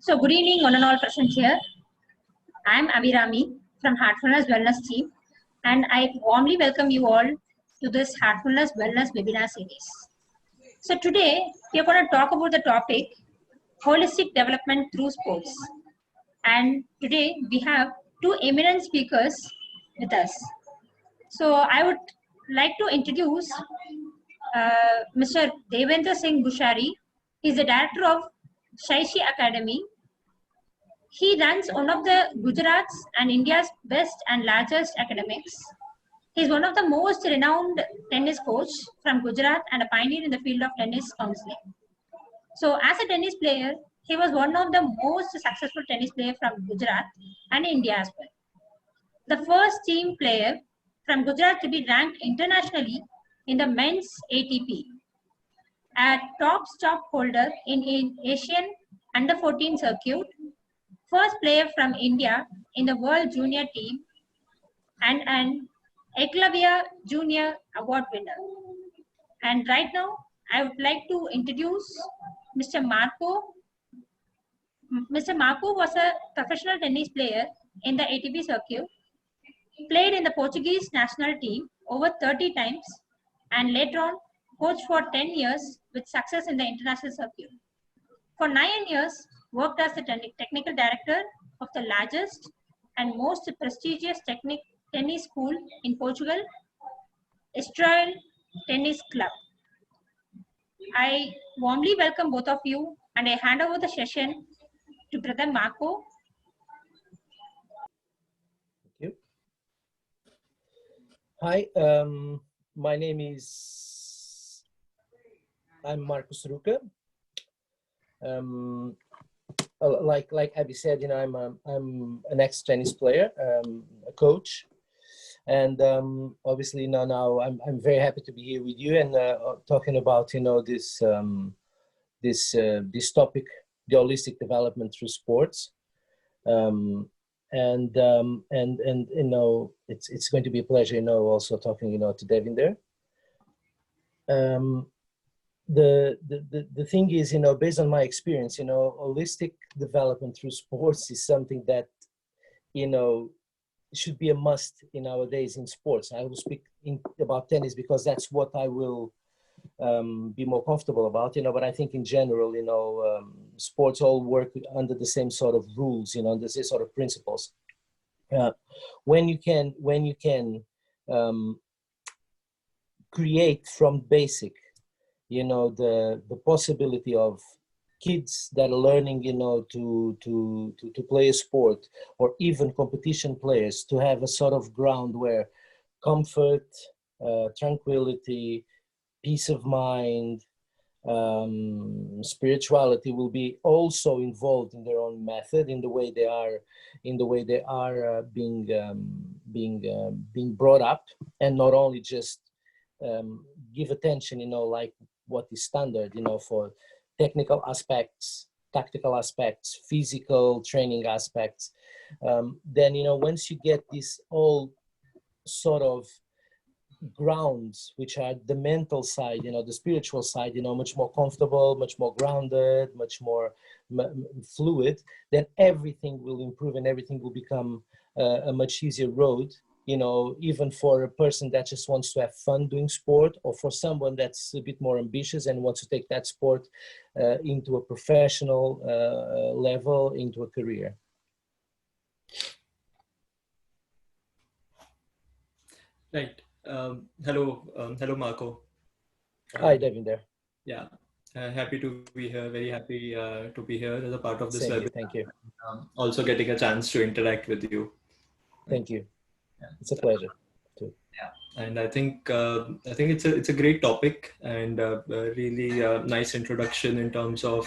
So good evening, one and all present here. I am Abhirami from Heartfulness Wellness team, and I warmly welcome you all to this Heartfulness Wellness webinar series. So today we are going to talk about the topic holistic development through sports. And today we have two eminent speakers with us. So I would like to introduce Mr. Devinder Singh Bhusari. He is the director of Shaishya Academy. He runs one of the Gujarat's and India's best and largest academics. He is one of the most renowned tennis coach from Gujarat and a pioneer in the field of tennis counseling. So as a tennis player, he was one of the most successful tennis players from Gujarat and India as well. The first team player from Gujarat to be ranked internationally in the men's ATP. A top stop holder in Asian Under 14 circuit, first player from India in the World Junior team, and an Eklavya Junior Award winner. And right now, I would like to introduce Mr. Marco. Mr. Marco was a professional tennis player in the ATP circuit, played in the Portuguese national team over 30 times, and later on coached for 10 years with success in the international circuit. For 9 years, worked as the technical director of the largest and most prestigious tennis school in Portugal, Estoril Tennis Club. I warmly welcome both of you, and I hand over the session to Brother Marco. Thank you. Hi, my name is, I'm Marco Seruca. Like Abby said, you know, I'm an ex-tennis player, a coach, and obviously now I'm very happy to be here with you and talking about, you know, this topic, the holistic development through sports, and you know, it's going to be a pleasure, you know, also talking, you know, to Devinder. The thing is, you know, based on my experience, you know, holistic development through sports is something that, you know, should be a must in nowadays in sports. I will speak about tennis because that's what I will be more comfortable about, you know, but I think in general, you know, sports all work under the same sort of rules, you know, the same sort of principles. When you can create from basic, you know, the possibility of kids that are learning, you know, to play a sport, or even competition players to have a sort of ground where comfort, tranquility, peace of mind, spirituality will be also involved in their own method, in the way they are being brought up, and not only just give attention, you know, like what is standard, you know, for technical aspects, tactical aspects, physical training aspects. Then, you know, once you get this all sort of grounds, which are the mental side, you know, the spiritual side, you know, much more comfortable, much more grounded, much more fluid, then everything will improve and everything will become a much easier road, you know, even for a person that just wants to have fun doing sport, or for someone that's a bit more ambitious and wants to take that sport into a professional level, into a career. Right. Hello, Marco. Hi, Devinder. Yeah, happy to be here. Very happy to be here as a part of this webinar. Thank you. Also getting a chance to interact with you. Thank you. Yeah. It's a pleasure too. Yeah, and I think it's a great topic, and a really nice introduction in terms of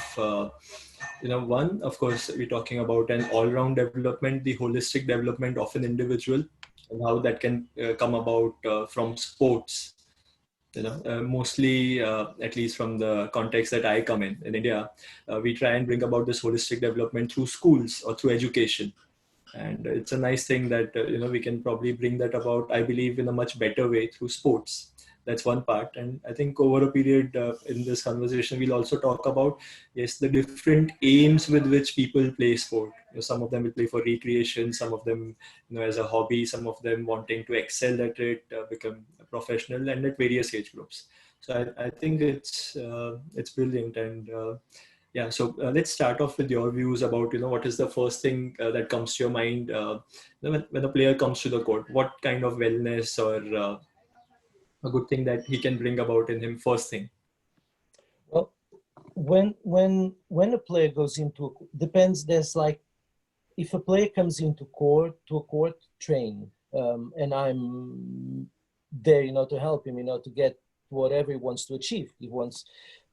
you know, one, of course, we're talking about an all-round development, the holistic development of an individual, and how that can come about from sports. You know, mostly, at least from the context that I come in India, we try and bring about this holistic development through schools or through education. And it's a nice thing that, you know, we can probably bring that about, I believe, in a much better way through sports. That's one part. And I think over a period in this conversation, we'll also talk about, yes, the different aims with which people play sport. Some of them will play for recreation, some of them, as a hobby, some of them wanting to excel at it, become a professional, and at various age groups. So I think it's brilliant. And yeah, so let's start off with your views about, what is the first thing that comes to your mind when a player comes to the court? What kind of wellness or a good thing that he can bring about in him first thing? Well, when a player goes into, depends, there's like, if a player comes into a court train, and I'm there, to help him, to get whatever he wants to achieve. He wants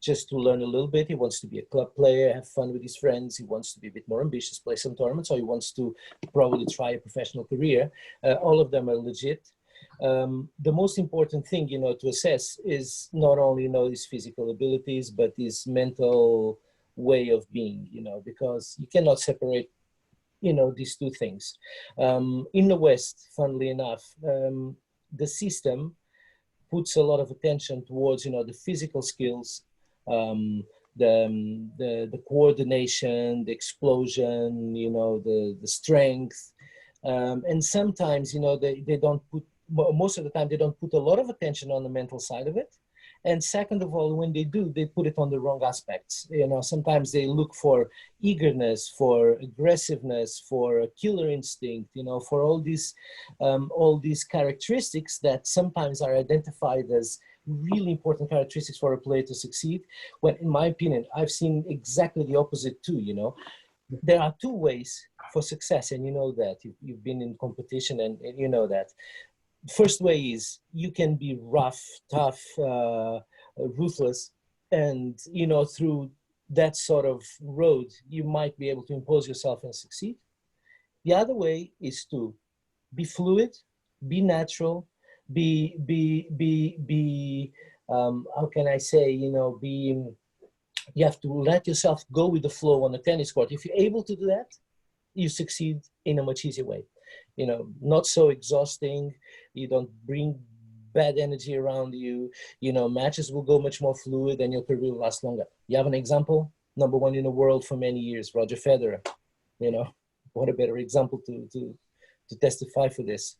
just to learn a little bit. He wants to be a club player, have fun with his friends. He wants to be a bit more ambitious, play some tournaments, or he wants to probably try a professional career. All of them are legit. The most important thing, to assess is not only, his physical abilities, but his mental way of being, because you cannot separate, these two things. In the West, funnily enough, the system puts a lot of attention towards, the physical skills, the coordination, the explosion, the strength. And sometimes, they don't put, most of the time, they don't put a lot of attention on the mental side of it. And second of all, when they do, they put it on the wrong aspects. Sometimes they look for eagerness, for aggressiveness, for a killer instinct, for all these characteristics that sometimes are identified as really important characteristics for a player to succeed. When, in my opinion, I've seen exactly the opposite too, There are two ways for success, and you know that. You've been in competition and you know that. First way is you can be rough, tough, ruthless, and through that sort of road you might be able to impose yourself and succeed. The other way is to be fluid, be natural, be how can I say, you have to let yourself go with the flow on the tennis court. If you're able to do that, you succeed in a much easier way. Not so exhausting. You don't bring bad energy around you. Matches will go much more fluid and your career will last longer. You have an example, number one in the world for many years, Roger Federer. What a better example to testify for this.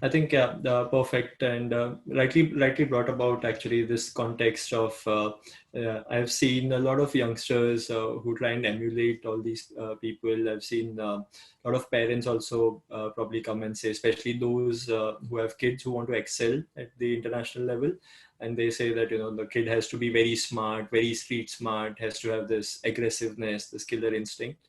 I think perfect, and rightly brought about actually this context of I've seen a lot of youngsters who try and emulate all these people. I've seen a lot of parents also probably come and say, especially those who have kids who want to excel at the international level, and they say that the kid has to be very smart, very street smart, has to have this aggressiveness, this killer instinct.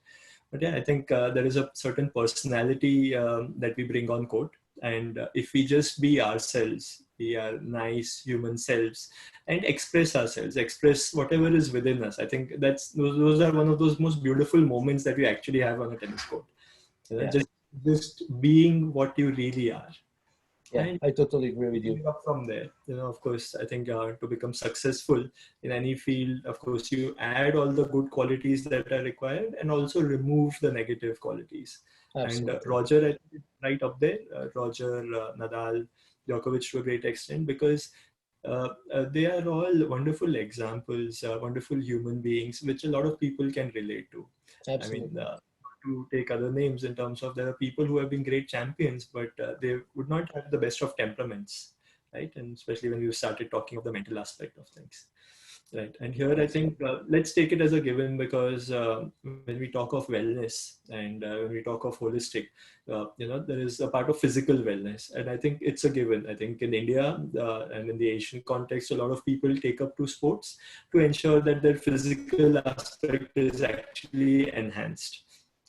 But yeah, I think there is a certain personality that we bring on court. And if we just be ourselves, be our nice human selves, and express ourselves, express whatever is within us, I think those are one of those most beautiful moments that we actually have on a tennis court. Yeah. Just being what you really are. Yeah, and I totally agree with you. Up from there, of course, I think to become successful in any field, of course, you add all the good qualities that are required and also remove the negative qualities. Absolutely. And Roger, I think, right up there, Roger, Nadal, Djokovic to a great extent, because they are all wonderful examples, wonderful human beings, which a lot of people can relate to. Absolutely. I mean, to take other names in terms of there are people who have been great champions, but they would not have the best of temperaments, right? And especially when you started talking of the mental aspect of things. Right. And here, I think, let's take it as a given, because when we talk of wellness and when we talk of holistic, there is a part of physical wellness. And I think it's a given. I think in India and in the Asian context, a lot of people take up to sports to ensure that their physical aspect is actually enhanced.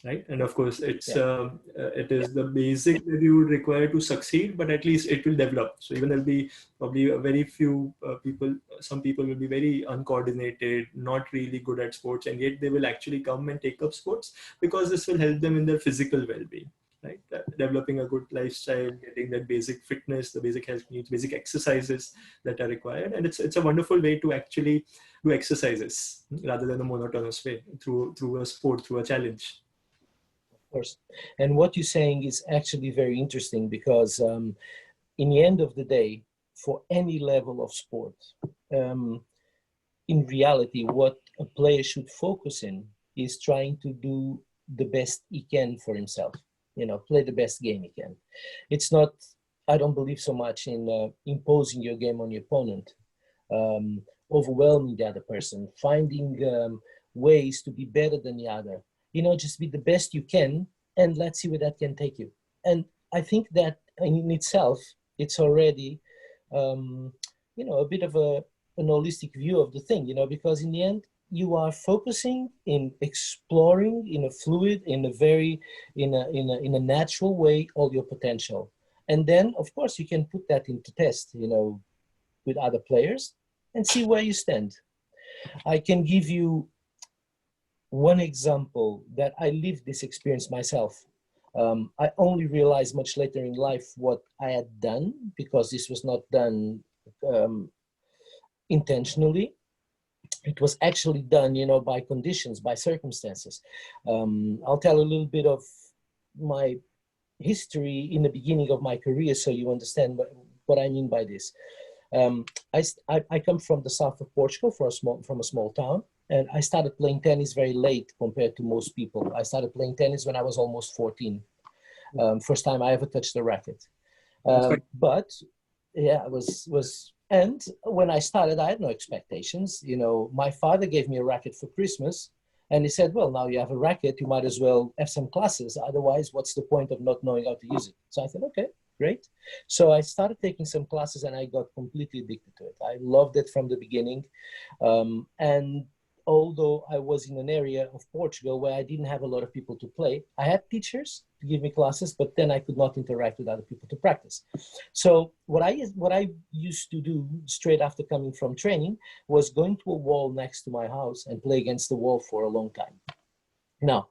Right. And of course, it is the basic that you would require to succeed, but at least it will develop. So even there'll be probably a very few people, some people will be very uncoordinated, not really good at sports, and yet they will actually come and take up sports because this will help them in their physical well-being. Right. Developing a good lifestyle, getting that basic fitness, the basic health needs, basic exercises that are required. And it's a wonderful way to actually do exercises rather than a monotonous way through a sport, through a challenge. Of course. And what you're saying is actually very interesting, because in the end of the day, for any level of sport, in reality, what a player should focus in is trying to do the best he can for himself. Play the best game he can. It's not, I don't believe so much in imposing your game on your opponent, overwhelming the other person, finding ways to be better than the other. Just be the best you can, and let's see where that can take you. And I think that in itself, it's already, a bit of an holistic view of the thing, because in the end, you are focusing in exploring in a fluid, in a natural way, all your potential. And then, of course, you can put that into test, with other players and see where you stand. I can give you one example that I lived this experience myself. I only realized much later in life what I had done, because this was not done intentionally. It was actually done, by conditions, by circumstances. I'll tell a little bit of my history in the beginning of my career, so you understand what I mean by this. I come from the south of Portugal, from a small town, and I started playing tennis very late compared to most people. I started playing tennis when I was almost 14. First time I ever touched the racket. But yeah, it was. And when I started, I had no expectations. My father gave me a racket for Christmas, and he said, well, now you have a racket, you might as well have some classes. Otherwise, what's the point of not knowing how to use it? So I said, okay, great. So I started taking some classes, and I got completely addicted to it. I loved it from the beginning. And although I was in an area of Portugal where I didn't have a lot of people to play, I had teachers to give me classes, but then I could not interact with other people to practice. So what I used to do straight after coming from training was going to a wall next to my house and play against the wall for a long time. Now,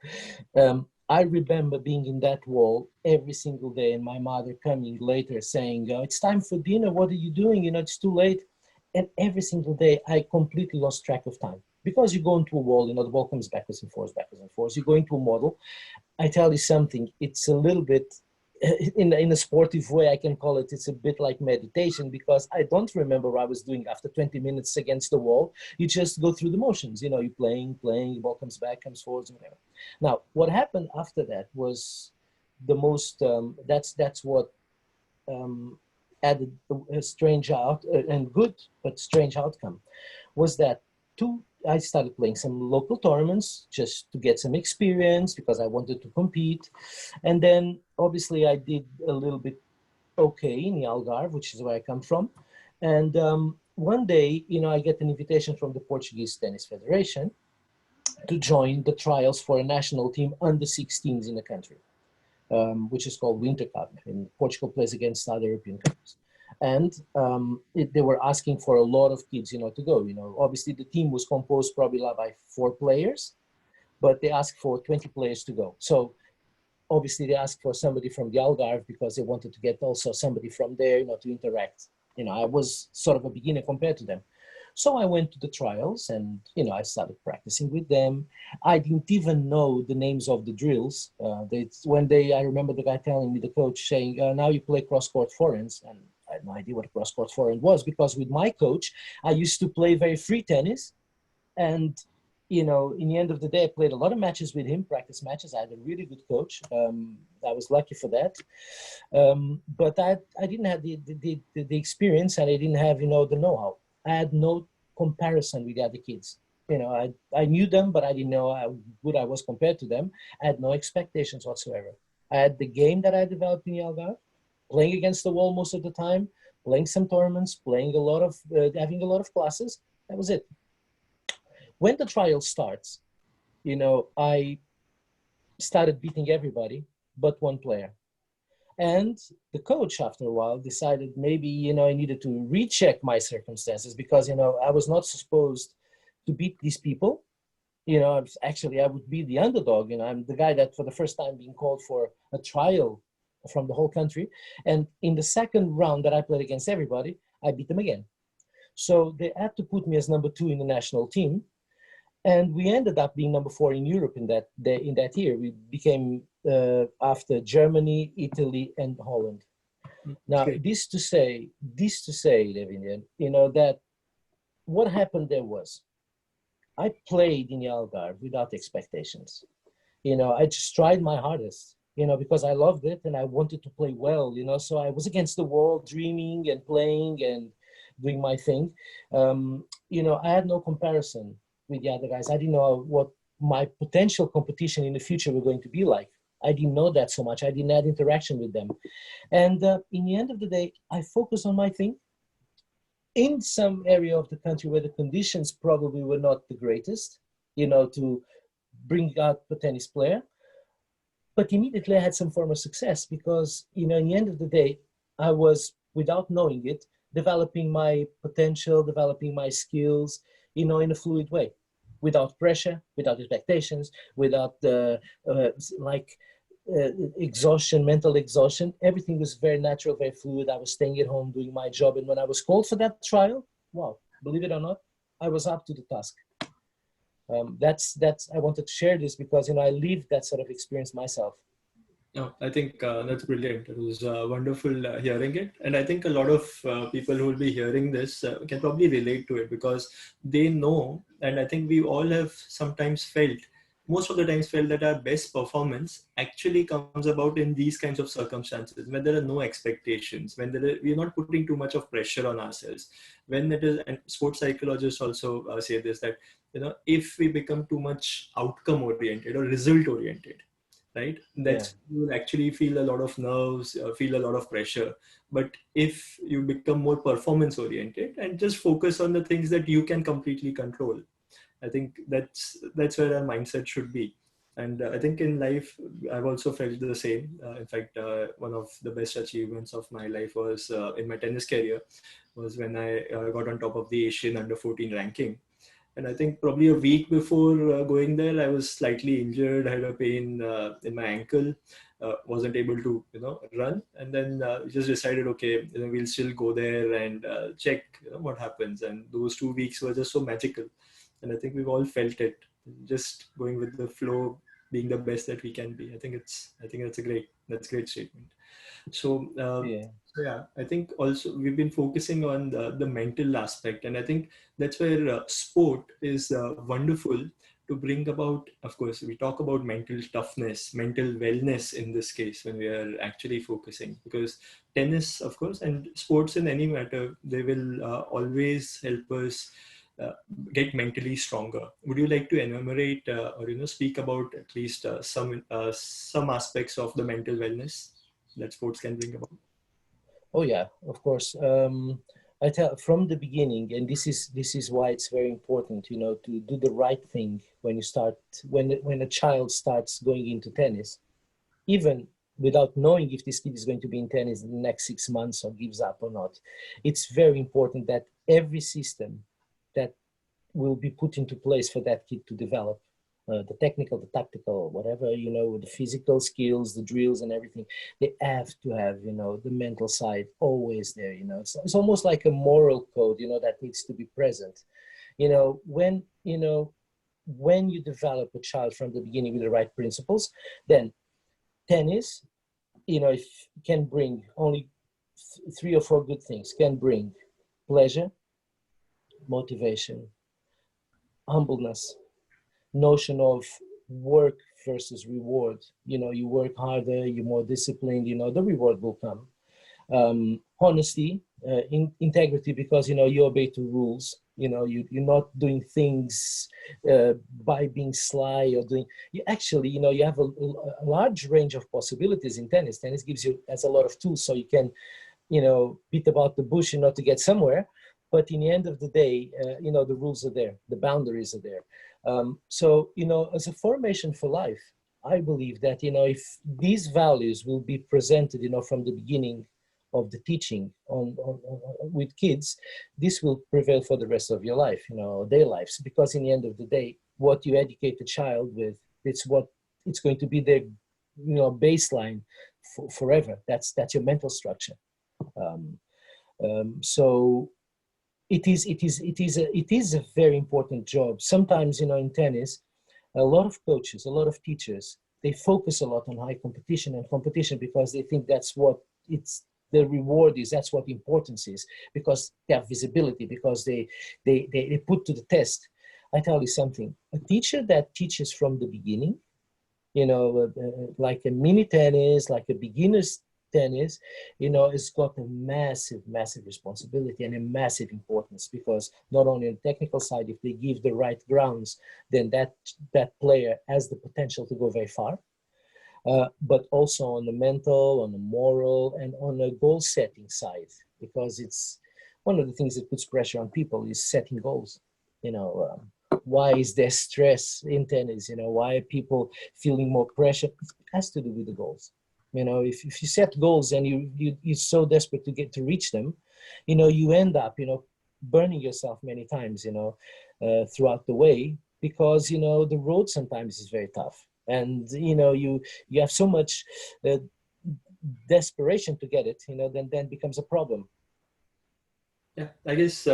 I remember being in that wall every single day, and my mother coming later saying, it's time for dinner, what are you doing? It's too late. And every single day, I completely lost track of time. Because you go into a wall, the ball comes backwards and forwards, backwards and forwards. You go into a model. I tell you something, it's a little bit, in a sportive way, I can call it, it's a bit like meditation, because I don't remember what I was doing after 20 minutes against the wall. You just go through the motions, you're playing, the ball comes back, comes forwards, and whatever. Now, what happened after that was the most, that's what added a strange and good, but strange outcome, was that I started playing some local tournaments just to get some experience, because I wanted to compete. And then obviously I did a little bit okay in the Algarve, which is where I come from. And one day, I get an invitation from the Portuguese Tennis Federation to join the trials for a national team under 16s in the country, which is called Winter Cup. And Portugal plays against other European countries. And they were asking for a lot of kids, to go. Obviously the team was composed probably by 4 players, but they asked for 20 players to go. So obviously they asked for somebody from the Algarve, because they wanted to get also somebody from there, to interact. I was sort of a beginner compared to them. So I went to the trials, and I started practicing with them. I didn't even know the names of the drills. I remember the guy telling me, the coach saying, now you play cross-court forehands. And I had no idea what a cross-court forehand was, because with my coach, I used to play very free tennis. And, in the end of the day, I played a lot of matches with him, practice matches. I had a really good coach. I was lucky for that. But I didn't have the experience, and I didn't have, the know-how. I had no comparison with the other kids. I knew them, but I didn't know how good I was compared to them. I had no expectations whatsoever. I had the game that I developed in the Algarve, playing against the wall most of the time, playing some tournaments, having a lot of classes. That was it. When the trial starts, I started beating everybody but one player. And the coach, after a while, decided maybe, I needed to recheck my circumstances, because, I was not supposed to beat these people. Actually, I would be the underdog. I'm the guy that for the first time being called for a trial from the whole country. And in the second round that I played against everybody, I beat them again. So they had to put me as number 2 in the national team. And we ended up being number 4 in Europe in that year. We became after Germany, Italy, and Holland. Now, Great. this to say, Devinder, that what happened there was, I played in the Algarve without expectations. I just tried my hardest, because I loved it and I wanted to play well, so I was against the wall, dreaming and playing and doing my thing. I had no comparison with the other guys. I didn't know what my potential competition in the future were going to be like. I didn't know that so much. I didn't have interaction with them. And in the end of the day, I focused on my thing in some area of the country where the conditions probably were not the greatest, to bring out the tennis player. But immediately I had some form of success because, in the end of the day, I was, without knowing it, developing my potential, developing my skills, in a fluid way, without pressure, without expectations, without exhaustion, mental exhaustion. Everything was very natural, very fluid. I was staying at home doing my job. And when I was called for that trial, wow, believe it or not, I was up to the task. That's I wanted to share this because I lived that sort of experience myself. No, I think that's brilliant. It was wonderful hearing it. And I think a lot of people who will be hearing this can probably relate to it because they know, and I think we all have sometimes felt, most of the times felt that our best performance actually comes about in these kinds of circumstances, when there are no expectations, when we're not putting too much of pressure on ourselves. When it is, and sports psychologists also say this, that, if we become too much outcome oriented or result oriented, right, that's you will actually feel a lot of nerves, feel a lot of pressure. But if you become more performance oriented and just focus on the things that you can completely control, I think that's where our mindset should be. And I think in life I've also felt the same. In fact, one of the best achievements of my life was in my tennis career was when I got on top of the Asian under 14 ranking. And I think probably a week before going there, I was slightly injured, had a pain in my ankle, wasn't able to, run. And then just decided, okay, we'll still go there and check what happens. And those 2 weeks were just so magical. And I think we've all felt it, just going with the flow, being the best that we can be. I think that's a great statement. So, yeah, I think also we've been focusing on the mental aspect, and I think that's where sport is wonderful to bring about. Of course, we talk about mental toughness, mental wellness in this case when we are actually focusing, because tennis, of course, and sports in any matter, they will always help us get mentally stronger. Would you like to enumerate or speak about at least some aspects of the mental wellness that sports can bring about? Oh yeah, of course. I tell from the beginning, and this is why it's very important, to do the right thing when you start, when a child starts going into tennis, even without knowing if this kid is going to be in tennis in the next 6 months or gives up or not. It's very important that every system that will be put into place for that kid to develop, the technical, the tactical, whatever, the physical skills, the drills and everything, they have to have, the mental side always there, it's almost like a moral code, that needs to be present. When you develop a child from the beginning with the right principles, then tennis, if can bring only 3 or 4 good things, can bring pleasure, motivation, humbleness, notion of work versus reward. You work harder, you're more disciplined, the reward will come. Honesty, integrity, because you obey to rules. You're not doing things by being sly or doing. You actually, you have a large range of possibilities in tennis. Tennis has a lot of tools, so you can, beat about the bush not to get somewhere. But in the end of the day, the rules are there, the boundaries are there. So, as a formation for life, I believe that, if these values will be presented, from the beginning of the teaching with kids, this will prevail for the rest of your life, their lives. Because in the end of the day, what you educate the child with, it's going to be their, baseline forever. That's your mental structure. So it is a very important job. Sometimes, in tennis, a lot of coaches, a lot of teachers, they focus a lot on high competition because they think that's what the reward is. That's what the importance is, because they have visibility, because they put to the test. I tell you something, a teacher that teaches from the beginning, like a mini tennis, like a beginner's tennis, it's got a massive, massive responsibility and a massive importance, because not only on the technical side, if they give the right grounds, then that player has the potential to go very far. But also on the mental, on the moral, and on the goal setting side, because it's one of the things that puts pressure on people is setting goals. Why is there stress in tennis? Why are people feeling more pressure? It has to do with the goals. If you set goals and you're so desperate to reach them, you end up, burning yourself many times, throughout the way, because, the road sometimes is very tough. And, you have so much desperation to get it, then becomes a problem. Yeah, I guess,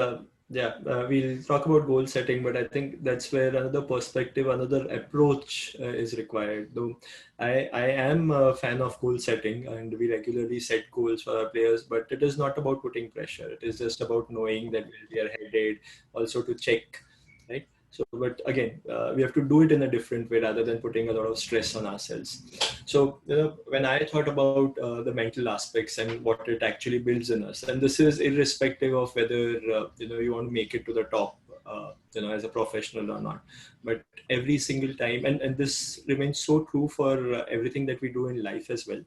we'll talk about goal setting, but I think that's where another perspective, another approach is required. Though I am a fan of goal setting, and we regularly set goals for our players, but it is not about putting pressure. It is just about knowing that we are headed, also to check, right? So, but again, we have to do it in a different way rather than putting a lot of stress on ourselves. So, when I thought about the mental aspects and what it actually builds in us, and this is irrespective of whether you want to make it to the top, as a professional or not, but every single time, and this remains so true for everything that we do in life as well,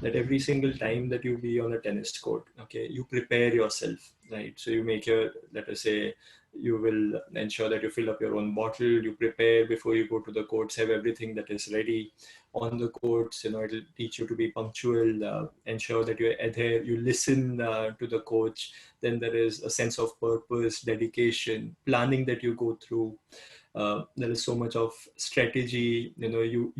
that every single time that you be on a tennis court, okay, you prepare yourself, right? So you make your, let us say, you will ensure that you fill up your own bottle, you prepare before you go to the courts, have everything that is ready on the courts. It'll teach you to be punctual, ensure that you adhere, you listen to the coach. Then there is a sense of purpose, dedication, planning that you go through. There is so much of strategy. You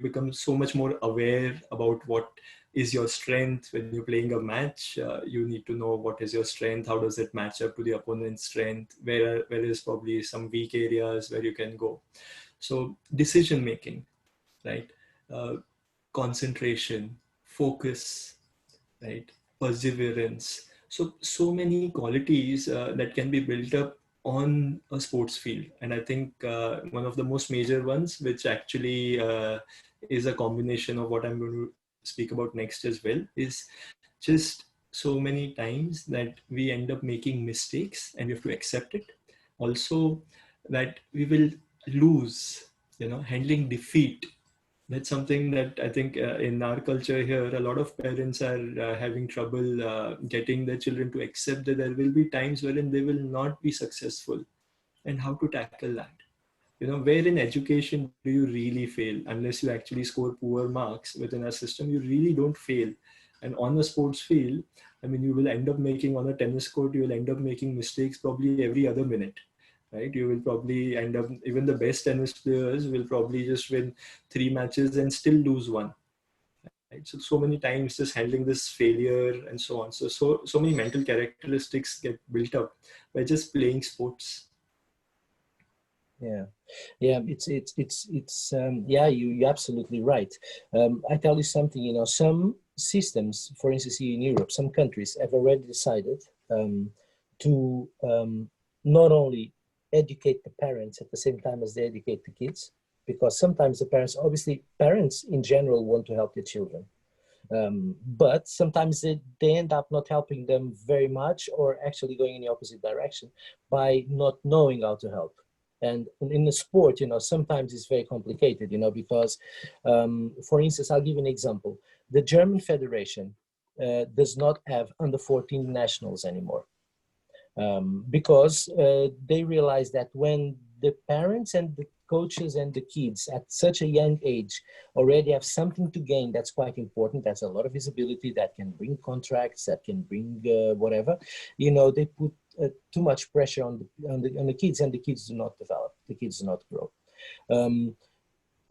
become so much more aware about what is your strength. When you're playing a match, you need to know what is your strength, how does it match up to the opponent's strength, where is probably some weak areas where you can go. So decision making, right? Concentration, focus, right? Perseverance. So many qualities that can be built up on a sports field. And I think one of the most major ones, which actually is a combination of what I'm going to speak about next as well, is just so many times that we end up making mistakes and we have to accept it. Also, that we will lose, handling defeat. That's something that I think in our culture here, a lot of parents are having trouble getting their children to accept that there will be times wherein they will not be successful, and how to tackle that. Where in education do you really fail? Unless you actually score poor marks within a system, you really don't fail. And on a sports field, I mean, you will end up making, on a tennis court, you will end up making mistakes probably every other minute. Right? You will probably end up, even the best tennis players will probably just win 3 matches and still lose one. Right? So many times just handling this failure and so on. So many mental characteristics get built up by just playing sports. Yeah, you're absolutely right. I tell you something, some systems, for instance, here in Europe, some countries have already decided to not only educate the parents at the same time as they educate the kids, because sometimes the parents in general want to help their children. But sometimes they end up not helping them very much, or actually going in the opposite direction by not knowing how to help. And in the sport, sometimes it's very complicated, because, for instance, I'll give an example. The German Federation does not have under 14 nationals anymore, because they realize that when the parents and the coaches and the kids at such a young age already have something to gain, that's quite important. That's a lot of visibility that can bring contracts, that can bring whatever. They put too much pressure on the kids, and the kids do not develop. The kids do not grow.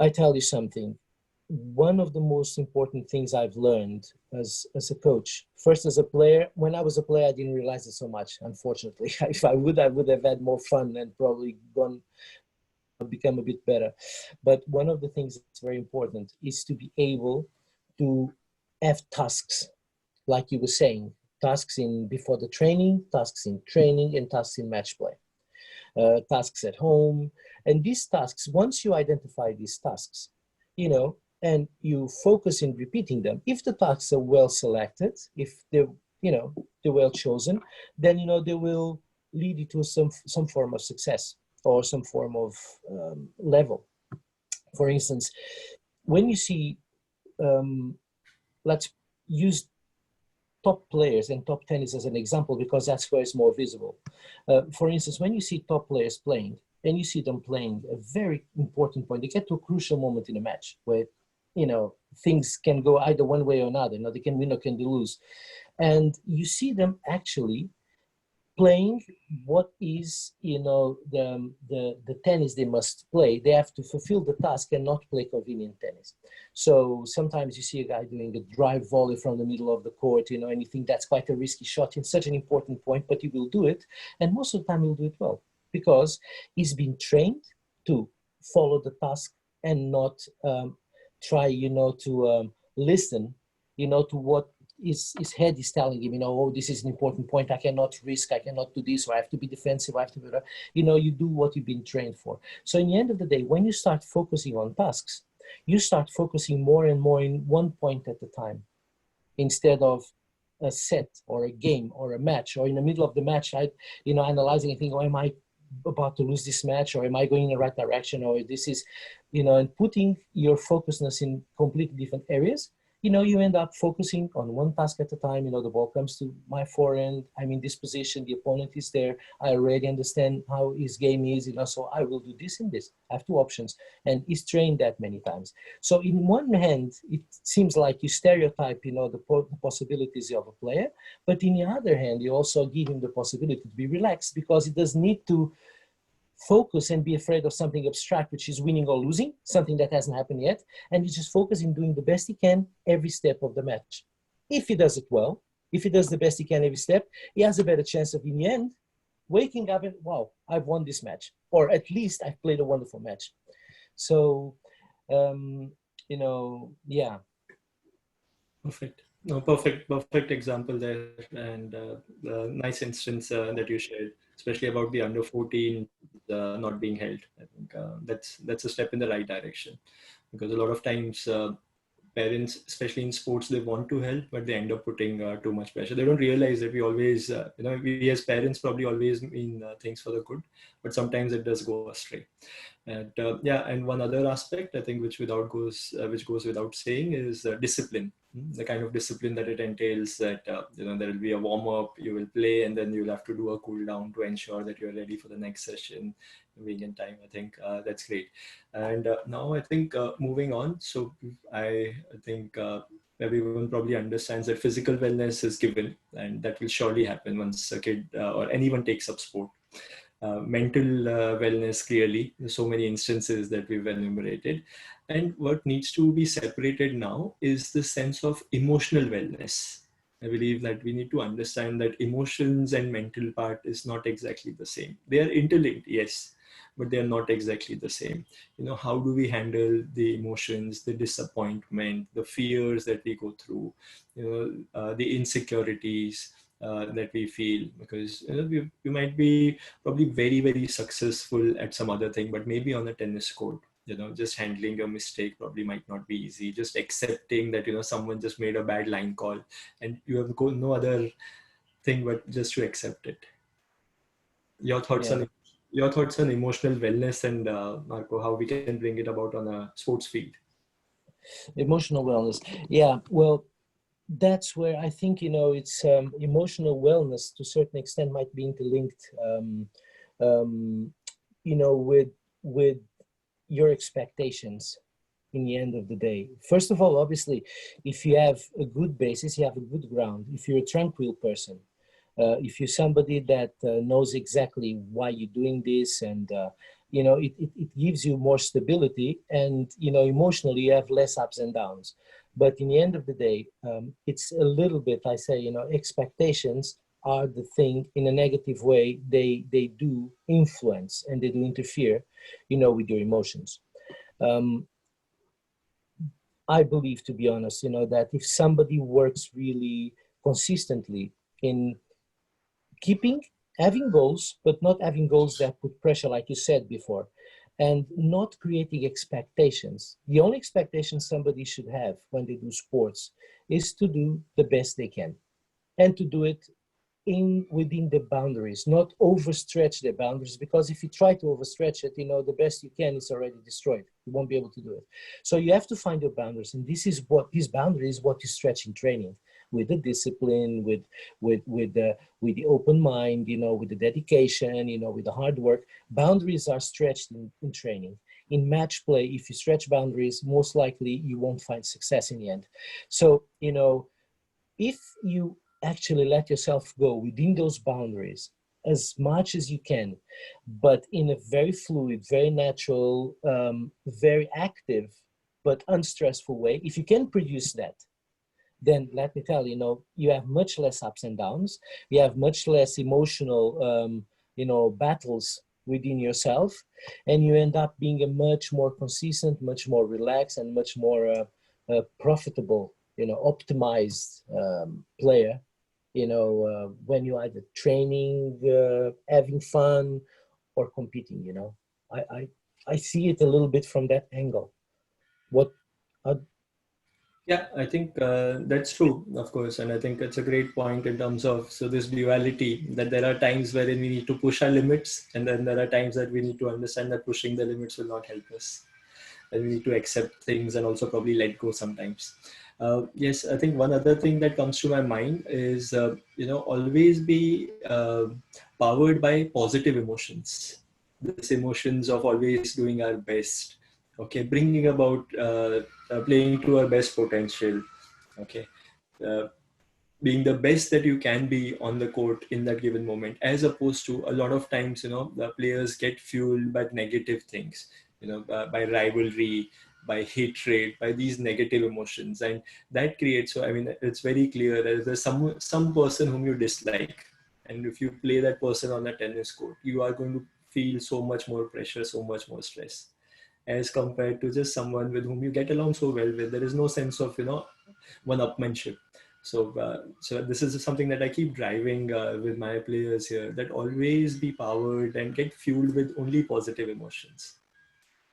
I tell you something. One of the most important things I've learned as a coach, first as a player. When I was a player, I didn't realize it so much, unfortunately. If I would have had more fun and probably become a bit better. But one of the things that's very important is to be able to have tasks. like you were saying, tasks in before the training, tasks in training, and tasks in match play, tasks at home. And these tasks, once you identify these tasks, you know, and you focus in repeating them, if the tasks are well selected, if they're, you know, they're well chosen, then, you know, they will lead you to some form of success or some form of level. For instance, when you see, let's use top players and top tennis as an example, because that's where it's more visible. For instance, when you see top players playing, and you see them playing a very important point, they get to a crucial moment in a match where, you know, things can go either one way or another. You know, they can win or can they lose. And you see them actually playing what is, you know, the tennis they must play. They have to fulfill the task and not play convenient tennis. So sometimes you see a guy doing a drive volley from the middle of the court, you know, and you think that's quite a risky shot in such an important point, but he will do it. And most of the time he'll do it well, because he's been trained to follow the task and not try, you know, to listen, you know, to what his head is telling him, you know, oh, this is an important point, I cannot risk, I cannot do this, or I have to be defensive, I have to be, you know, you do what you've been trained for. So in the end of the day, when you start focusing on tasks, you start focusing more and more in one point at a time, instead of a set or a game or a match, or in the middle of the match, you know, analyzing and thinking, oh, am I about to lose this match, or am I going in the right direction, or this is, you know, and putting your focusedness in completely different areas. You know, you end up focusing on one task at a time. You know, the ball comes to my forehand, I'm in this position, the opponent is there, I already understand how his game is, you know, so I will do this and this. I have two options, and he's trained that many times. So in one hand, it seems like you stereotype, you know, the possibilities of a player, but in the other hand, you also give him the possibility to be relaxed, because he doesn't need to focus and be afraid of something abstract, which is winning or losing, something that hasn't happened yet. And he's just focusing doing the best he can every step of the match. If he does it well, if he does the best he can every step, he has a better chance of, in the end, waking up and, wow, I've won this match, or at least I've played a wonderful match. So, you know, yeah. Perfect. No, perfect example there, and nice instance that you shared, especially about the under 14 not being held. I think that's a step in the right direction, because a lot of times parents, especially in sports, they want to help, but they end up putting too much pressure. They don't realize that we always, you know, we as parents probably always mean things for the good, but sometimes it does go astray. And yeah, and one other aspect I think which goes without saying is discipline. The kind of discipline that it entails, that you know, there will be a warm up, you will play, and then you'll have to do a cool down to ensure that you're ready for the next session, being in time. I think that's great. And now I think moving on. So I think everyone probably understands that physical wellness is given, and that will surely happen once a kid or anyone takes up sport. Mental wellness, clearly, there's so many instances that we've enumerated. And what needs to be separated now is the sense of emotional wellness. I believe that we need to understand that emotions and mental part is not exactly the same. They are interlinked, yes, but they are not exactly the same. You know, how do we handle the emotions, the disappointment, the fears that we go through, you know, the insecurities that we feel, because you know, we might be probably very, very successful at some other thing, but maybe on a tennis court, you know, just handling a mistake probably might not be easy. Just accepting that, you know, someone just made a bad line call, and you have no other thing but just to accept it. Your thoughts on emotional wellness, and Marco, how we can bring it about on a sports field. Emotional wellness. Yeah, well, that's where I think, you know, it's emotional wellness to a certain extent might be interlinked, you know, with your expectations in the end of the day. First of all, obviously, if you have a good basis, you have a good ground. If you're a tranquil person, if you're somebody that knows exactly why you're doing this, and you know, it gives you more stability, and you know, emotionally you have less ups and downs. But in the end of the day, it's a little bit, I say, you know, expectations are the thing in a negative way. They do influence and they do interfere, you know, with your emotions. I believe, to be honest, you know, that if somebody works really consistently in having goals, but not having goals that put pressure, like you said before, and not creating expectations. The only expectation somebody should have when they do sports is to do the best they can, and to do it within the boundaries, not overstretch the boundaries, because if you try to overstretch it, the best you can is already destroyed. You won't be able to do it. So you have to find your boundaries, and this boundary is what you stretch in training, with the discipline, with the open mind, with the dedication, with the hard work. Boundaries are stretched in training. In match play, if you stretch boundaries, most likely you won't find success in the end. So, if you actually let yourself go within those boundaries as much as you can, but in a very fluid, very natural, very active, but unstressful way, if you can produce that, then let me tell you, you have much less ups and downs. You have much less emotional, battles within yourself, and you end up being a much more consistent, much more relaxed, and much more profitable, optimized player. When you're either training, having fun, or competing. I see it a little bit from that angle. Yeah, I think that's true, of course. And I think it's a great point in terms of, so this duality, that there are times wherein we need to push our limits, and then there are times that we need to understand that pushing the limits will not help us. And we need to accept things and also probably let go sometimes. Yes, I think one other thing that comes to my mind is, always be powered by positive emotions. This emotions of always doing our best. Okay, bringing about playing to our best potential. Okay, being the best that you can be on the court in that given moment, as opposed to a lot of times, the players get fueled by negative things, by rivalry, by hatred, by these negative emotions, and that creates. So I mean, it's very clear that there's some person whom you dislike, and if you play that person on a tennis court, you are going to feel so much more pressure, so much more stress, as compared to just someone with whom you get along so well with. There is no sense of one-upmanship. So this is something that I keep driving with my players here, that always be powered and get fueled with only positive emotions.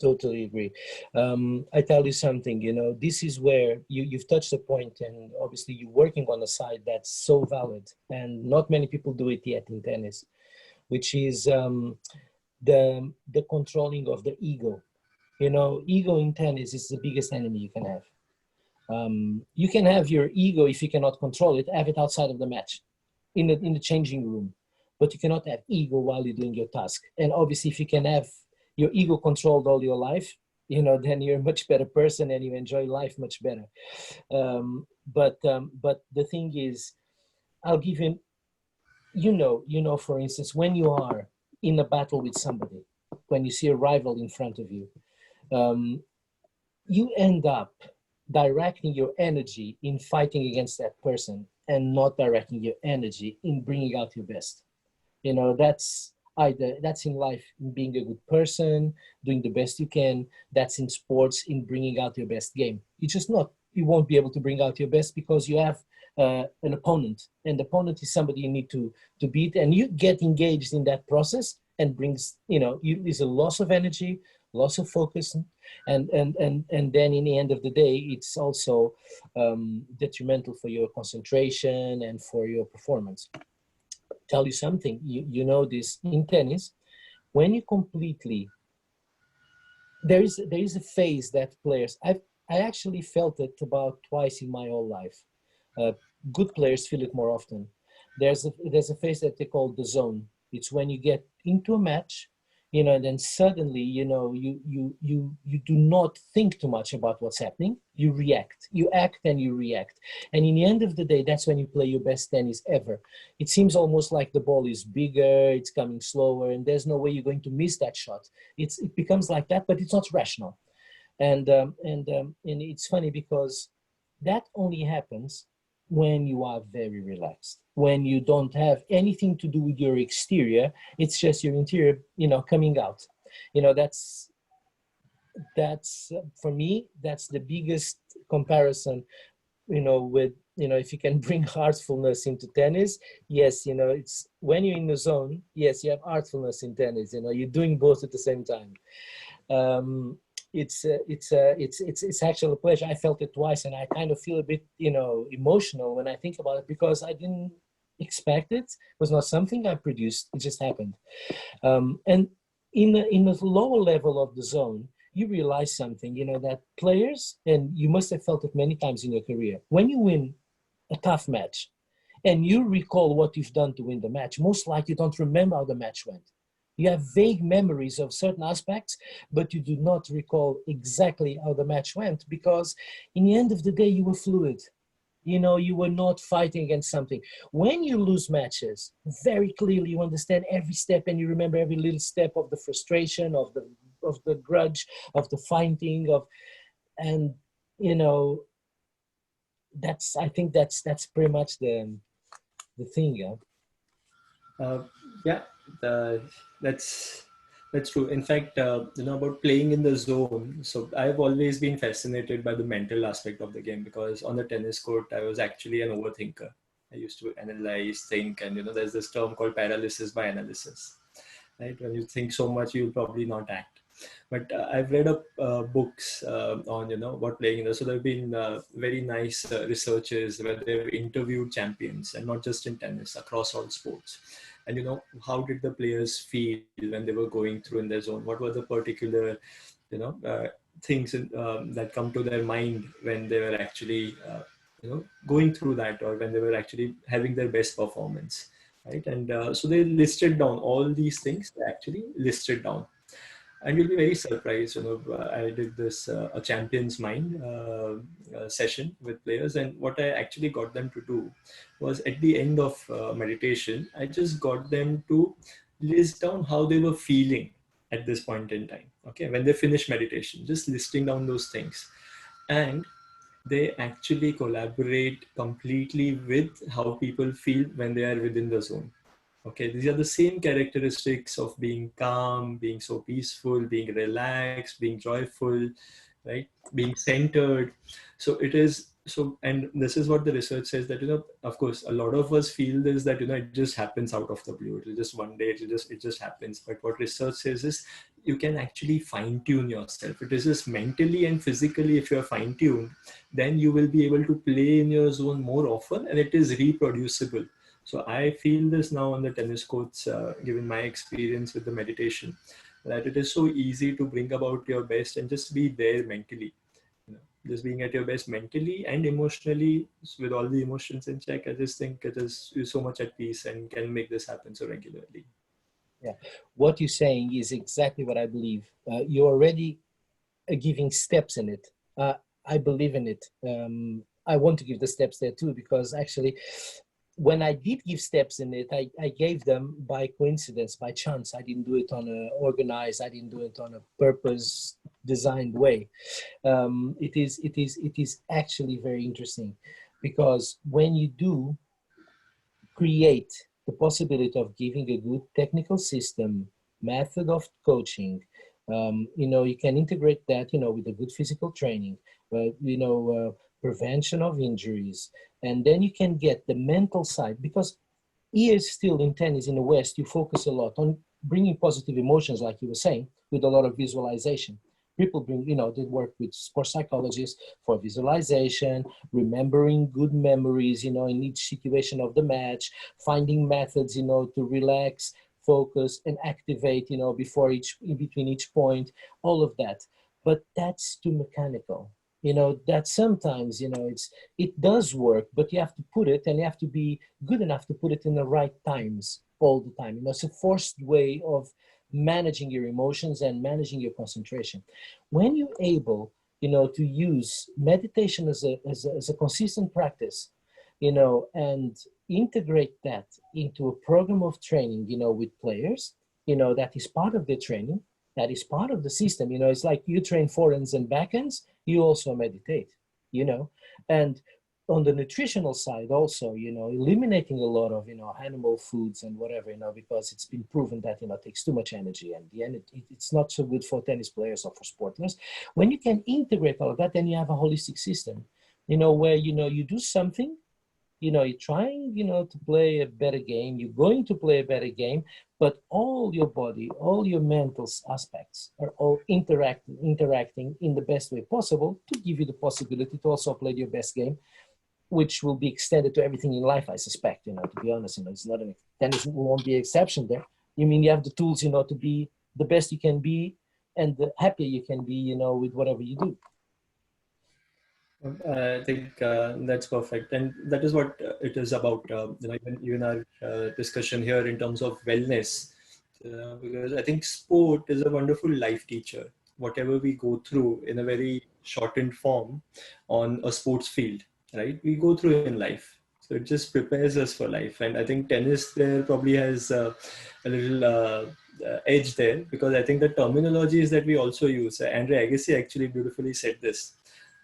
Totally agree. I tell you something, this is where you've touched a point, and obviously you're working on a side that's so valid, and not many people do it yet in tennis, which is the controlling of the ego. Ego in tennis is the biggest enemy you can have. You can have your ego, if you cannot control it, have it outside of the match, in the changing room, but you cannot have ego while you're doing your task. And obviously, if you can have your ego controlled all your life, then you're a much better person and you enjoy life much better. But the thing is, I'll give him, for instance, when you are in a battle with somebody, when you see a rival in front of you, you end up directing your energy in fighting against that person, and not directing your energy in bringing out your best. That's in life, in being a good person, doing the best you can. That's in sports, in bringing out your best game. You won't be able to bring out your best because you have an opponent, and the opponent is somebody you need to beat, and you get engaged in that process, and brings, is a loss of energy, loss of focus, and then in the end of the day, it's also detrimental for your concentration and for your performance. Tell you something, this in tennis, when you completely, there is a phase that players, I actually felt it about twice in my whole life. Good players feel it more often. There's a phase that they call the zone. It's when you get into a match, and then suddenly, you do not think too much about what's happening. You react, you act, and you react. And in the end of the day, that's when you play your best tennis ever. It seems almost like the ball is bigger, it's coming slower, and there's no way you're going to miss that shot. It becomes like that, but it's not rational. And it's funny because that only happens when you are very relaxed, when you don't have anything to do with your exterior. It's just your interior, coming out. That's for me, that's the biggest comparison, with if you can bring heartfulness into tennis, yes, it's when you're in the zone, yes, you have heartfulness in tennis, you're doing both at the same time. It's actually a pleasure. I felt it twice, and I kind of feel a bit, emotional when I think about it, because I didn't expect it. It was not something I produced. It just happened. And in the lower level of the zone, you realize something, that players, and you must have felt it many times in your career, when you win a tough match and you recall what you've done to win the match, most likely you don't remember how the match went. You have vague memories of certain aspects, but you do not recall exactly how the match went, because in the end of the day, you were fluid. You were not fighting against something. When you lose matches, very clearly you understand every step, and you remember every little step of the frustration, of the grudge, of the fighting, and I think that's pretty much the thing. Yeah. Yeah, that's true. In fact, about playing in the zone. So I've always been fascinated by the mental aspect of the game, because on the tennis court, I was actually an overthinker. I used to analyze, think, and there's this term called paralysis by analysis. Right? When you think so much, you'll probably not act. But I've read up books on what playing in the. So there've been very nice researches where they've interviewed champions, and not just in tennis, across all sports. And how did the players feel when they were going through in their zone? What were the particular things that come to their mind when they were actually going through that, or when they were actually having their best performance, right? And so they listed down all these things. They actually listed down. And you'll be very surprised. I did this a Champions Mind session with players, and what I actually got them to do was, at the end of meditation, I just got them to list down how they were feeling at this point in time. Okay, when they finished meditation, just listing down those things, and they actually collaborate completely with how people feel when they are within the zone. Okay, these are the same characteristics of being calm, being so peaceful, being relaxed, being joyful, right? Being centered. So it is so, and this is what the research says, that of course, a lot of us feel this, that it just happens out of the blue. It'll just one day, it just happens. But what research says is, you can actually fine tune yourself. It is just mentally and physically. If you are fine tuned, then you will be able to play in your zone more often, and it is reproducible. So I feel this now on the tennis courts, given my experience with the meditation, that it is so easy to bring about your best and just be there mentally. Just being at your best mentally and emotionally, with all the emotions in check. I just think it is, you're so much at peace and can make this happen so regularly. Yeah, what you're saying is exactly what I believe. You're already giving steps in it. I believe in it. I want to give the steps there too, because actually, when I did give steps in it, I gave them by coincidence, by chance. I didn't do it on a organized, I didn't do it on a purpose designed way. It is actually very interesting, because when you do create the possibility of giving a good technical system, method of coaching, you can integrate that, with a good physical training, prevention of injuries, and then you can get the mental side. Because here still in tennis in the West, you focus a lot on bringing positive emotions, like you were saying, with a lot of visualization. People bring, they work with sports psychologists for visualization, remembering good memories, in each situation of the match, finding methods, to relax, focus, and activate, before in between each point, all of that. But that's too mechanical. That sometimes, it does work, but you have to put it, and you have to be good enough to put it in the right times all the time. It's a forced way of managing your emotions and managing your concentration. When you're able, to use meditation as a consistent practice, and integrate that into a program of training, with players, that is part of the training, that is part of the system. It's like you train forehands and backhands, you also meditate, and on the nutritional side also, eliminating a lot of, animal foods and whatever, because it's been proven that, it takes too much energy, and it's not so good for tennis players or for sportlers. When you can integrate all of that, then you have a holistic system, where, you do something you're trying, to play a better game. You're going to play a better game, but all your body, all your mental aspects are all interacting in the best way possible to give you the possibility to also play your best game, which will be extended to everything in life, I suspect, to be honest, it's not tennis won't be an exception there. You mean you have the tools, to be the best you can be and the happier you can be, with whatever you do. I think that's perfect, and that is what it is about. Even our discussion here in terms of wellness, because I think sport is a wonderful life teacher. Whatever we go through in a very shortened form on a sports field, right? We go through in life, so it just prepares us for life. And I think tennis there probably has a little edge there, because I think the terminologies that we also use. Andre Agassi actually beautifully said this.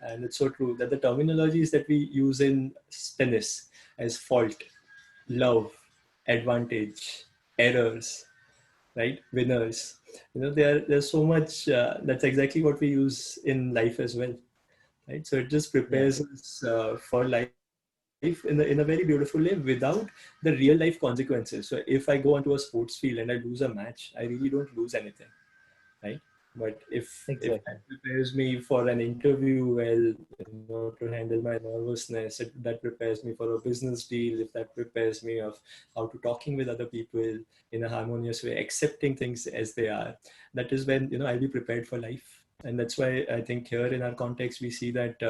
And it's so true that the terminologies that we use in tennis as fault, love, advantage, errors, right, winners, there's so much. That's exactly what we use in life as well, right? So it just prepares us for life in a very beautiful way without the real life consequences. So if I go onto a sports field and I lose a match, I really don't lose anything, right? But if that prepares me for an interview well, to handle my nervousness, that prepares me for a business deal, if that prepares me of how to talking with other people in a harmonious way, accepting things as they are, that is when I'll be prepared for life. And that's why I think here in our context we see that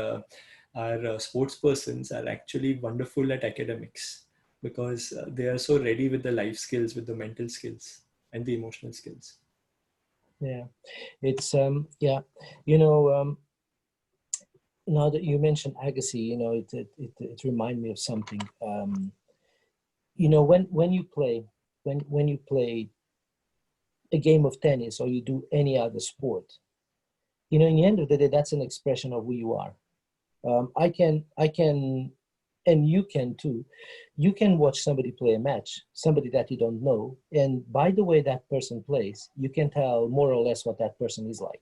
our sports persons are actually wonderful at academics, because they are so ready with the life skills, with the mental skills and the emotional skills. Yeah, it's now that you mentioned Agassi, it reminded me of something. When you play a game of tennis or you do any other sport, in the end of the day, that's an expression of who you are. I can, and you can too. You can watch somebody play a match, somebody that you don't know, and by the way that person plays, you can tell more or less what that person is like,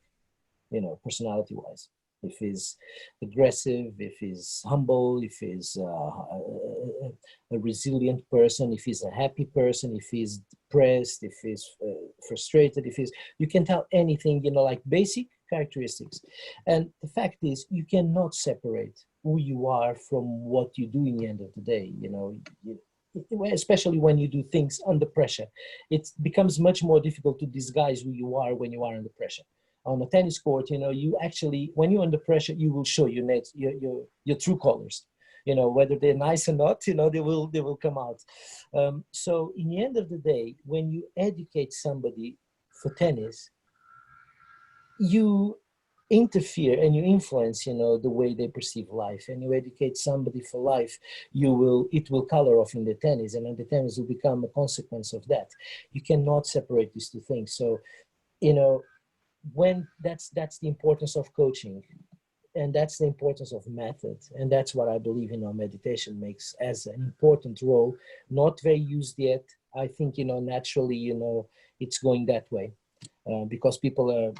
personality-wise. If he's aggressive, if he's humble, if he's a resilient person, if he's a happy person, if he's depressed, if he's frustrated, you can tell anything, like basic characteristics. And the fact is, you cannot separate who you are from what you do in the end of the day, especially when you do things under pressure. It becomes much more difficult to disguise who you are when you are under pressure. On a tennis court, you actually, when you're under pressure, you will show your true colors. Whether they're nice or not, they will come out. So in the end of the day, when you educate somebody for tennis, you interfere and you influence, the way they perceive life, and you educate somebody for life, it will color off in the tennis, and then the tennis will become a consequence of that. You cannot separate these two things. So, when that's the importance of coaching, and that's the importance of method, and that's what I believe meditation makes as an important role, not very used yet. I think naturally it's going that way, because people are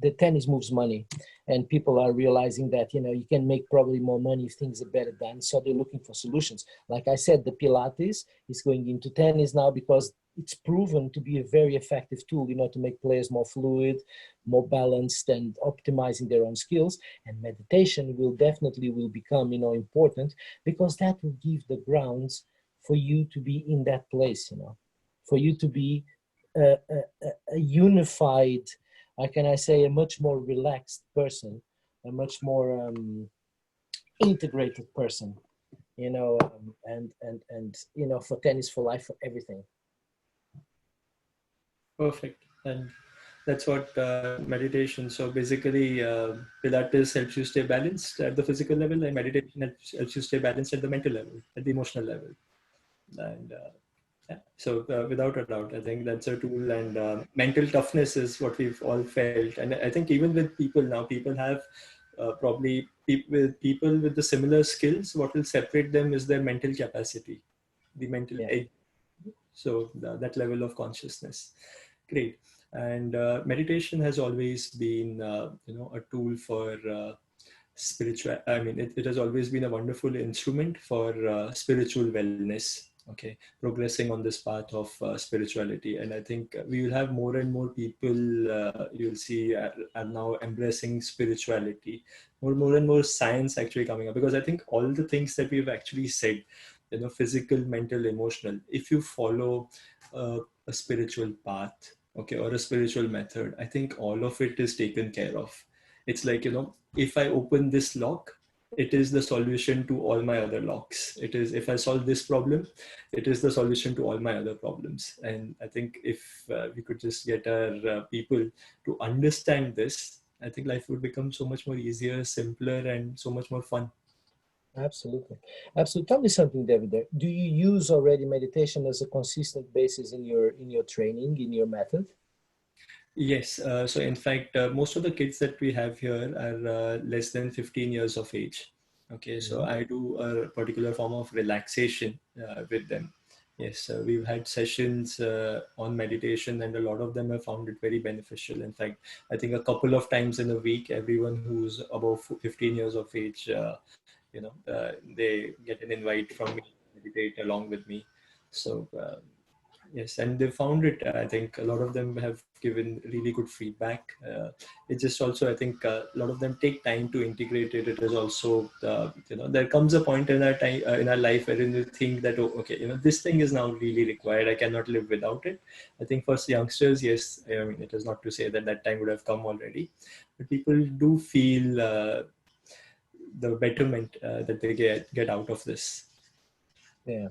the tennis moves money, and people are realizing that you can make probably more money if things are better done, so they're looking for solutions. Like I said, the Pilates is going into tennis now because it's proven to be a very effective tool, to make players more fluid, more balanced, and optimizing their own skills. And meditation will definitely become, important, because that will give the grounds for you to be in that place, for you to be a unified, how can I say, a much more relaxed person, a much more integrated person, and for tennis, for life, for everything. Perfect. And that's what meditation. So basically, Pilates helps you stay balanced at the physical level, and meditation helps you stay balanced at the mental level, at the emotional level. And so without a doubt, I think that's a tool. And mental toughness is what we've all felt. And I think even with people now, people have probably people with the similar skills. What will separate them is their mental capacity, the mental edge. So that level of consciousness. Great. And meditation has always been, a tool for spiritual, I mean, it has always been a wonderful instrument for spiritual wellness. Okay, progressing on this path of spirituality. And I think we will have more and more people, you'll see, are now embracing spirituality, more and more science actually coming up, because I think all the things that we've actually said, you know, physical, mental, emotional, if you follow a spiritual path, okay, or a spiritual method, I think all of it is taken care of. It's like, you know, if I open this lock, it is the solution to all my other locks. It is, if I solve this problem, it is the solution to all my other problems. And I think if we could just get our people to understand this, I think life would become so much more easier, simpler, and so much more fun. Absolutely. Absolutely. Tell me something, Devinder. Do you use already meditation as a consistent basis in your training, in your method? Yes. So in fact, most of the kids that we have here are less than 15 years of age. Okay. So I do a particular form of relaxation with them. Yes. We've had sessions on meditation, and a lot of them have found it very beneficial. In fact, I think a couple of times in a week, everyone who's above 15 years of age, they get an invite from me to meditate along with me. So yes, and they found it. I think a lot of them have given really good feedback. It's just also, I think, a lot of them take time to integrate it. It is also, there comes a point in our time, in our life, wherein you think that, oh, okay, you know, this thing is now really required. I cannot live without it. I think for youngsters, yes, I mean, it is not to say that that time would have come already, but people do feel the betterment that they get out of this. Yeah.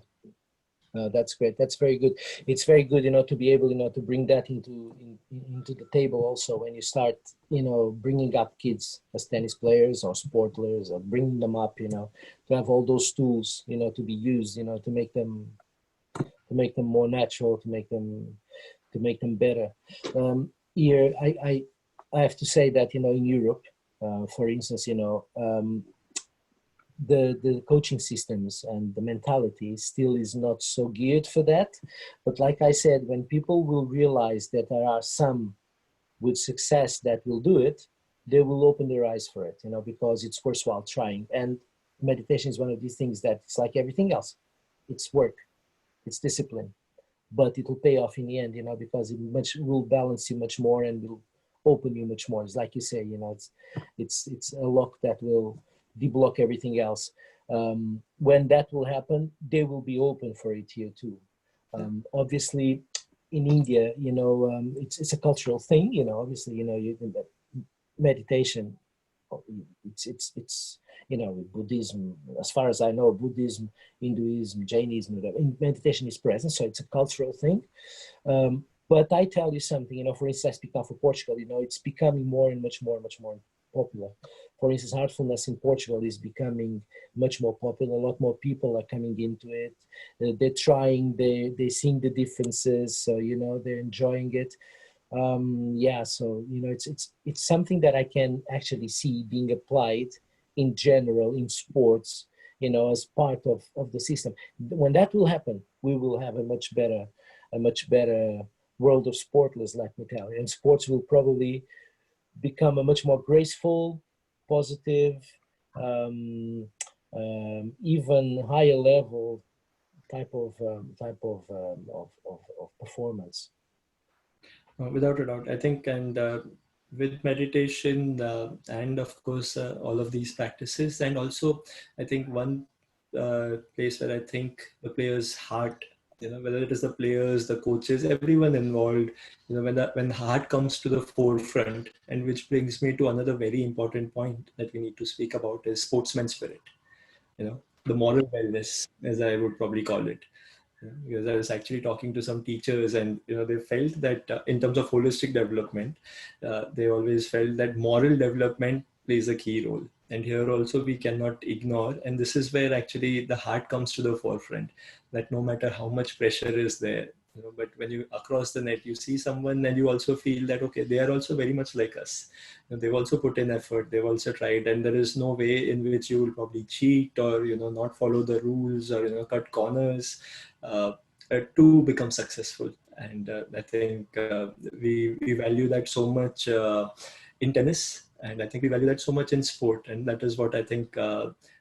That's great. That's very good. It's very good, you know, to be able, you know, to bring that into the table also when you start, you know, bringing up kids as tennis players or sport players, or bringing them up, you know, to have all those tools, you know, to be used, you know, to make them more natural, to make them better. Here, I have to say that, you know, in Europe, for instance, you know, the coaching systems and the mentality still is not so geared for that. But like I said, when people will realize that there are some with success that will do it, they will open their eyes for it, you know, because it's worthwhile trying. And meditation is one of these things that it's like everything else. It's work, it's discipline, but it will pay off in the end, you know, because it will balance you much more and will open you much more. It's like you say, you know, it's a lock that will deblock everything else. When that will happen, they will be open for it here too. Obviously, in India, you know, it's a cultural thing. You know, obviously, you know, meditation. It's you know, Buddhism. As far as I know, Buddhism, Hinduism, Jainism, meditation is present. So it's a cultural thing. But I tell you something. You know, for instance, I speak out for Portugal. You know, it's becoming more and much more popular. For instance, Heartfulness in Portugal is becoming much more popular. A lot more people are coming into it. They're trying. They're seeing the differences. So you know, they're enjoying it. Yeah. So you know, it's something that I can actually see being applied in general in sports. You know, as part of the system. When that will happen, we will have a much better world of sportless, let me tell you. And sports will probably become a much more graceful, positive, even higher level type of performance. Without a doubt, I think, and with meditation and of course all of these practices, and also I think one place where I think the players' heart, you know, whether it is the players, the coaches, everyone involved, you know, when the heart comes to the forefront, and which brings me to another very important point that we need to speak about is sportsman spirit. You know, the moral wellness, as I would probably call it. Because I was actually talking to some teachers, and you know, they felt that in terms of holistic development, they always felt that moral development plays a key role. And here also we cannot ignore, and this is where actually the heart comes to the forefront. That no matter how much pressure is there, you know, but when you across the net, you see someone, and you also feel that okay, they are also very much like us. You know, they've also put in effort, they've also tried, and there is no way in which you will probably cheat or, you know, not follow the rules, or, you know, cut corners to become successful. And I think we value that so much in tennis, And I think we value that so much in sport, and that is what I think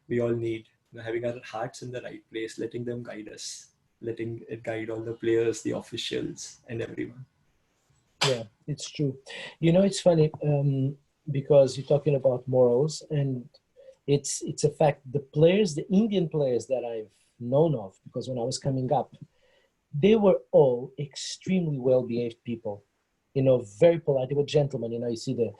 we all need. Having our hearts in the right place, letting them guide us, letting it guide all the players, the officials, and everyone. Yeah, it's true. It's funny because you're talking about morals, and it's a fact. The Indian players that I've known of, because when I was coming up, they were all extremely well-behaved people. Very polite. They were gentlemen. You see the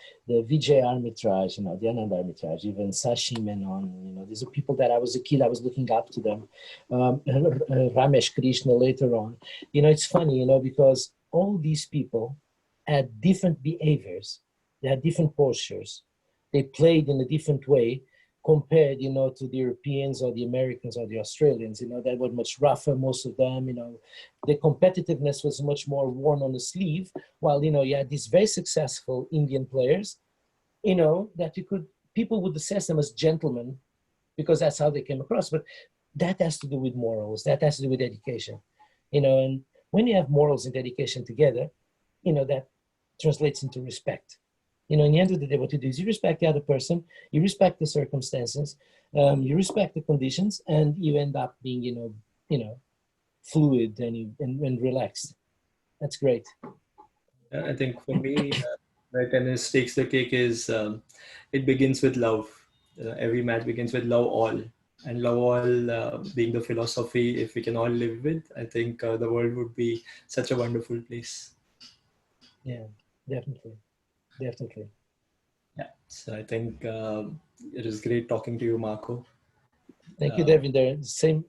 Vijay Armitage, the Anand Armitage, even Sachin Menon. These are people that I was a kid, I was looking up to them. Ramesh Krishna later on. It's funny, because all these people had different behaviors. They had different postures. They played in a different way compared, to the Europeans or the Americans or the Australians. That were much rougher, most of them. The competitiveness was much more worn on the sleeve, while, you had these very successful Indian players, that people would assess them as gentlemen because that's how they came across. But that has to do with morals. That has to do with dedication, and when you have morals and dedication together, that translates into respect. In the end of the day, what you do is you respect the other person, you respect the circumstances, you respect the conditions, and you end up being, fluid and relaxed. That's great. I think for me, where tennis takes the cake is it begins with love. Every match begins with love all. And love all being the philosophy, if we can all live with, I think the world would be such a wonderful place. Yeah, definitely. Definitely. Yeah. So I think it is great talking to you, Marco. Thank you, Devinder. Same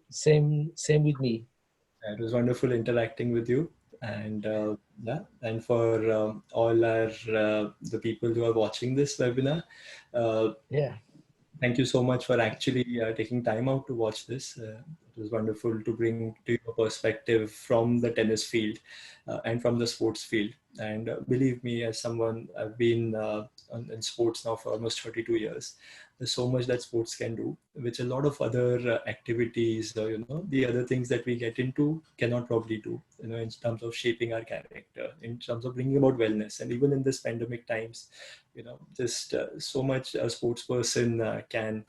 with me. It was wonderful interacting with you. And and for all the people who are watching this webinar, thank you so much for actually taking time out to watch this. It was wonderful to bring to your perspective from the tennis field and from the sports field. And believe me, as someone, I've been in sports now for almost 32 years. There's so much that sports can do, which a lot of other activities, the other things that we get into cannot probably do, in terms of shaping our character, in terms of bringing about wellness. And even in this pandemic times, just so much a sports person can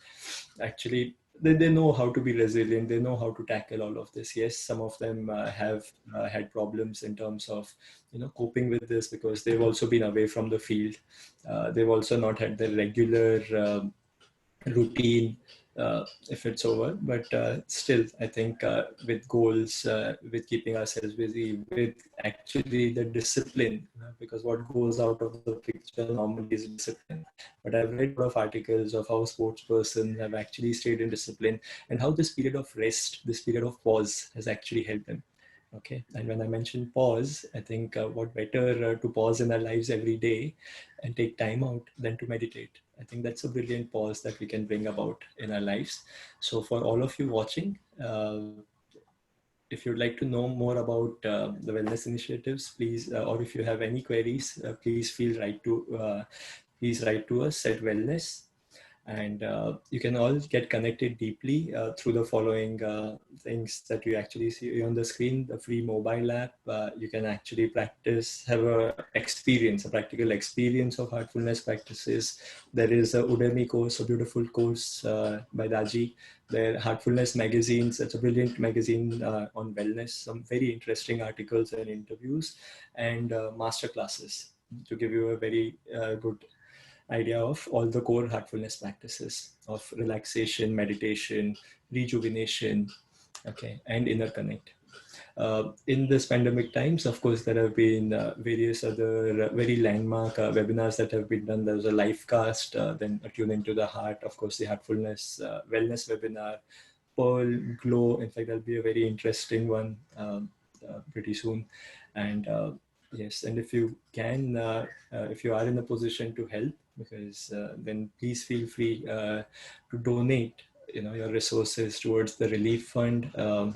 actually, they know how to be resilient. They know how to tackle all of this. Yes, some of them have had problems in terms of, coping with this because they've also been away from the field. They've also not had the regular routine if it's over, but still I think with goals, with keeping ourselves busy, with actually the discipline, because what goes out of the picture normally is discipline. But I've read a lot of articles of how sports persons have actually stayed in discipline, and how this period of rest, this period of pause has actually helped them. Okay, and when I mentioned pause, I think what better to pause in our lives every day and take time out than to meditate. I think that's a brilliant pause that we can bring about in our lives. So for all of you watching, if you'd like to know more about the wellness initiatives, please, or if you have any queries, please please write to us at Wellness. And you can all get connected deeply through the following things that you actually see on the screen. The free mobile app, you can actually have a practical experience of heartfulness practices. There is a Udemy course, a beautiful course by Daji. There Heartfulness magazines, it's a brilliant magazine on wellness, some very interesting articles and interviews, and master classes to give you a very good idea of all the core heartfulness practices of relaxation, meditation, rejuvenation, okay, and inner connect. In this pandemic times, of course, there have been various other very landmark webinars that have been done. There was a live cast, then a Tune Into the Heart, of course, the Heartfulness Wellness webinar, Pearl Glow. In fact, that'll be a very interesting one pretty soon. And yes, and if you can, if you are in a position to help, because then please feel free to donate your resources towards the relief fund on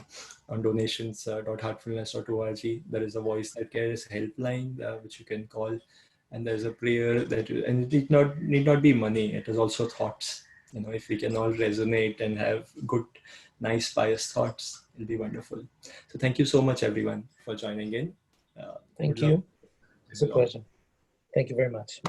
donations.heartfulness.org. There is a Voice That Cares helpline which you can call, and there's a prayer that, and it need not be money, it is also thoughts. If we can all resonate and have good, nice, pious thoughts, it'll be wonderful. So thank you so much, everyone, for joining in. Thank you. It's a pleasure. Thank you very much.